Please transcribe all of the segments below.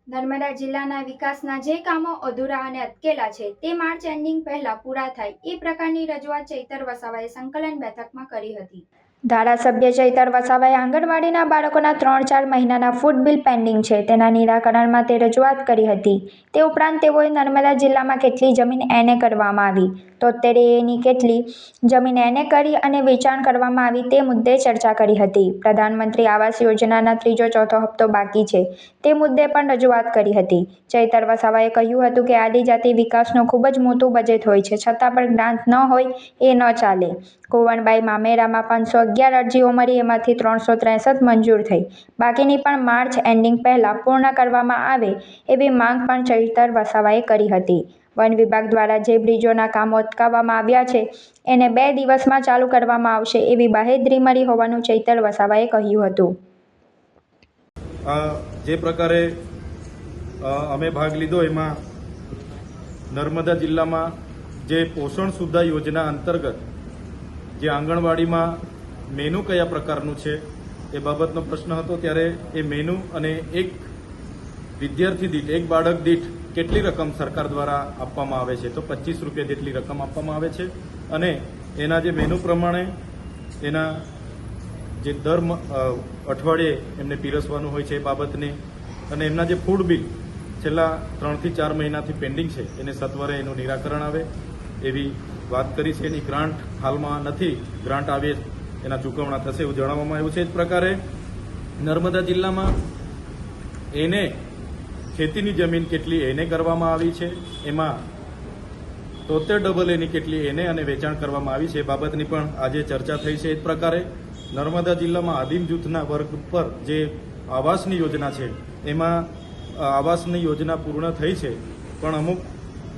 નર્મદા જિલ્લાના વિકાસના જે કામો અધૂરા અને અટકેલા છે તે માર્ચ એન્ડિંગ પહેલા પૂરા થાય એ પ્રકારની રજૂઆત ચૈતર વસાવાએ સંકલન બેઠકમાં કરી હતી. ધારાસભ્ય ચૈતર વસાવાએ આંગણવાડીના બાળકોના 3-4 મહિનાના ફૂડ બિલ પેન્ડિંગ છે તેના નિરાકરણ માટે રજૂઆત કરી હતી. તે ઉપરાંત તેઓએ નર્મદા જિલ્લામાં કેટલી જમીન એને કરવામાં આવી, 73 એની કેટલી જમીન એને કરી અને વેચાણ કરવામાં આવી તે મુદ્દે ચર્ચા કરી હતી. પ્રધાનમંત્રી આવાસ યોજનાના 3જો-4થો હપ્તો બાકી છે તે મુદ્દે પણ રજૂઆત કરી હતી. ચૈતર વસાવાએ કહ્યું હતું કે આદિજાતિ વિકાસનું ખૂબ જ મોટું બજેટ હોય છે, છતાં પણ ગ્રાન્ટ ન હોય એ ન ચાલે. કુંવરબાઈ મામેરામાં 511 અરજીઓ મળી, એમાંથી 363 મંજૂર થઈ. બાકીની પણ માર્ચ એન્ડિંગ પહેલા પૂર્ણ કરવામાં આવે એવી માંગ પણ ચૈતર વસાવાએ કરી હતી. વન વિભાગ દ્વારા જે બ્રિજોના કામો અટકાવવામાં આવ્યા છે એને 2 દિવસમાં ચાલુ કરવામાં આવશે એવી બાહેધરી મળી હોવાનું ચૈતર વસાવાએ કહ્યું હતું. જે પ્રકારે અમે ભાગ લીધો એમાં નર્મદા જિલ્લામાં જે પોષણ સુવિધા યોજના અંતર્ગત જે આંગણવાડીમાં મેનુ કયા પ્રકારનું છે એ બાબતનો પ્રશ્ન હતો. ત્યારે એ મેનુ અને એક વિદ્યાર્થી દીઠ, એક બાળક દીઠ કેટલી રકમ સરકાર દ્વારા આપવામાં આવે છે, તો 25 રૂપિયા જેટલી રકમ આપવામાં આવે છે. અને એના જે મેનુ પ્રમાણે એના જે દર અઠવાડિયે એમને પીરસવાનું હોય છે એ બાબતની, અને એમના જે ફૂડ બિલ છેલ્લા 3 થી 4 મહિનાથી પેન્ડિંગ છે એને સત્વરે એનું નિરાકરણ આવે એવી વાત કરી છે. એની ગ્રાન્ટ હાલમાં નથી, ગ્રાન્ટ આવે એના ચૂકવણા થશે એવું જણાવવામાં આવ્યું છે. એ જ પ્રકારે નર્મદા જિલ્લામાં એને ખેતીની જમીન કેટલી એને કરવામાં આવી છે, એમાં 73 એની કેટલી એને અને વેચાણ કરવામાં આવી છે એ બાબતની પણ આજે ચર્ચા થઈ છે. એ જ પ્રકારે નર્મદા જિલ્લામાં આદિમ જૂથના વર્ગ પર જે આવાસની યોજના છે એમાં આવાસની યોજના પૂર્ણ થઈ છે, પણ અમુક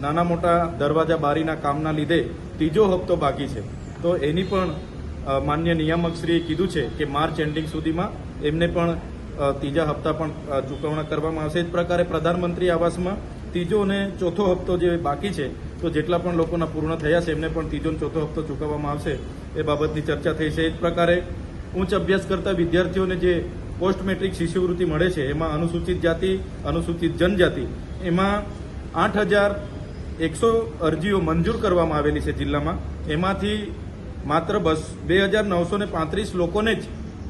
નાના મોટા દરવાજા બારીના કામના લીધે 3જો હપ્તો બાકી છે. તો એની પણ માન્ય નિયામકશ્રીએ કીધું છે કે માર્ચ એન્ડિંગ સુધીમાં એમને પણ 3જા હપ્તા પણ ચૂકવણા કરવામાં આવશે. એ જ પ્રકારે પ્રધાનમંત્રી આવાસમાં 3જો અને 4થો હપ્તો જે બાકી છે, તો જેટલા પણ લોકોના પૂર્ણ થયા છે એમને પણ 3જો અને 4થો હપ્તો ચૂકવવામાં આવશે એ બાબતની ચર્ચા થઈ છે. એ જ પ્રકારે ઉચ્ચ અભ્યાસ કરતા વિદ્યાર્થીઓને જે પોસ્ટ મેટ્રિક શિષ્યવૃત્તિ મળે છે એમાં અનુસૂચિત જાતિ, અનુસૂચિત જનજાતિ, એમાં 8,100 અરજીઓ મંજૂર કરવામાં આવેલી છે જિલ્લામાં. એમાંથી માત્ર 2,935 લોકોને જ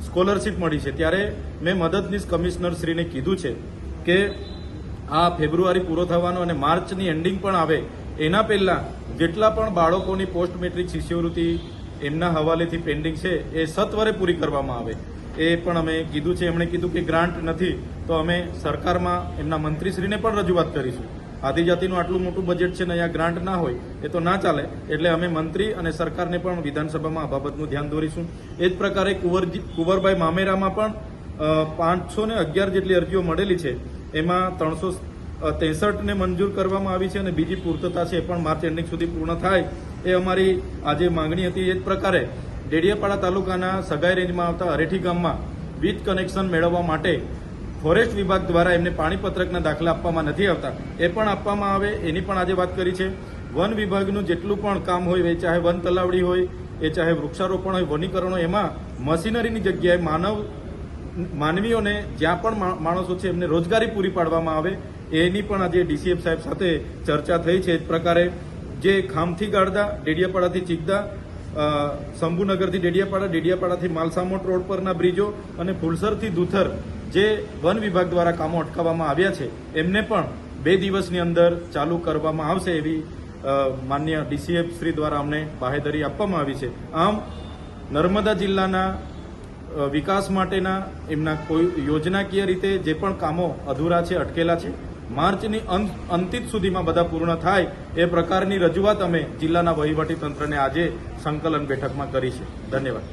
સ્કોલરશીપ મળી છે. ત્યારે મેં મદદનીશ કમિશનરશ્રીને કીધું છે કે આ ફેબ્રુઆરી પૂરો થવાનો અને માર્ચની એન્ડિંગ પણ આવે એના પહેલા જેટલા પણ બાળકોની પોસ્ટ મેટ્રિક શિષ્યવૃત્તિ એમના હવાલેથી પેન્ડિંગ છે એ સત્વરે પૂરી કરવામાં આવે એ પણ અમે કીધું છે. એમણે કીધું કે ગ્રાન્ટ નથી, તો અમે સરકારમાં એમના મંત્રીશ્રીને પણ રજૂઆત કરીશું. આદિજાતિનું આટલું મોટું બજેટ છે ને અહીંયા ગ્રાન્ટ ના હોય એ તો ના ચાલે. એટલે અમે મંત્રી અને સરકારને પણ વિધાનસભામાં આ બાબતનું ધ્યાન દોરીશું. એ જ પ્રકારે કુંવરબાઈ મામેરામાં પણ 511 જેટલી અરજીઓ મળેલી છે, એમાં 363ને મંજૂર કરવામાં આવી છે અને બીજી પૂર્તતા છે એ પણ માર્ચ એન્ડિંગ સુધી પૂર્ણ થાય એ અમારી આજે માંગણી હતી. એ જ પ્રકારે ડેડિયાપાડા તાલુકાના સગાઈ રેન્જમાં આવતા અરેઠી ગામમાં વીજ કનેક્શન મેળવવા માટે ફોરેસ્ટ વિભાગ દ્વારા એમને પાણીપત્રકના દાખલા આપવામાં નથી આવતા, એ પણ આપવામાં આવે એની પણ આજે વાત કરી છે. વન વિભાગનું જેટલું પણ કામ હોય, એ ચાહે વન તલાવડી હોય, એ ચાહે વૃક્ષારોપણ હોય, વનીકરણ હોય, એમાં મશીનરીની જગ્યાએ માનવીઓને જ્યાં પણ માણસો છે એમને રોજગારી પૂરી પાડવામાં આવે એની પણ આજે ડીસીએફ સાહેબ સાથે ચર્ચા થઈ છે. એ જ પ્રકારે જે ખામથી ગાળદા, ડેડિયાપાડાથી ચીકદા, શંભુનગરથી ડેડિયાપાડા, ડેડિયાપાડાથી માલસામોટ રોડ પરના બ્રિજો અને ફુલસરથી દુથર જે વન વિભાગ દ્વારા કામો અટકાવવામાં આવ્યા છે એમને પણ 2 દિવસની અંદર ચાલુ કરવામાં આવશે એવી માન્ય ડીસીએફ શ્રી દ્વારા અમને બાહેધરી આપવામાં આવી છે. આમ નર્મદા જિલ્લાના વિકાસ માટેના એમના કોઈ યોજનાકીય રીતે જે પણ કામો અધૂરા છે, અટકેલા છે, માર્ચની અંતિમ સુધીમાં બધા પૂર્ણ થાય એ પ્રકારની રજૂઆત અમે જિલ્લાના વહીવટી તંત્રને આજે સંકલન બેઠકમાં કરી છે. ધન્યવાદ.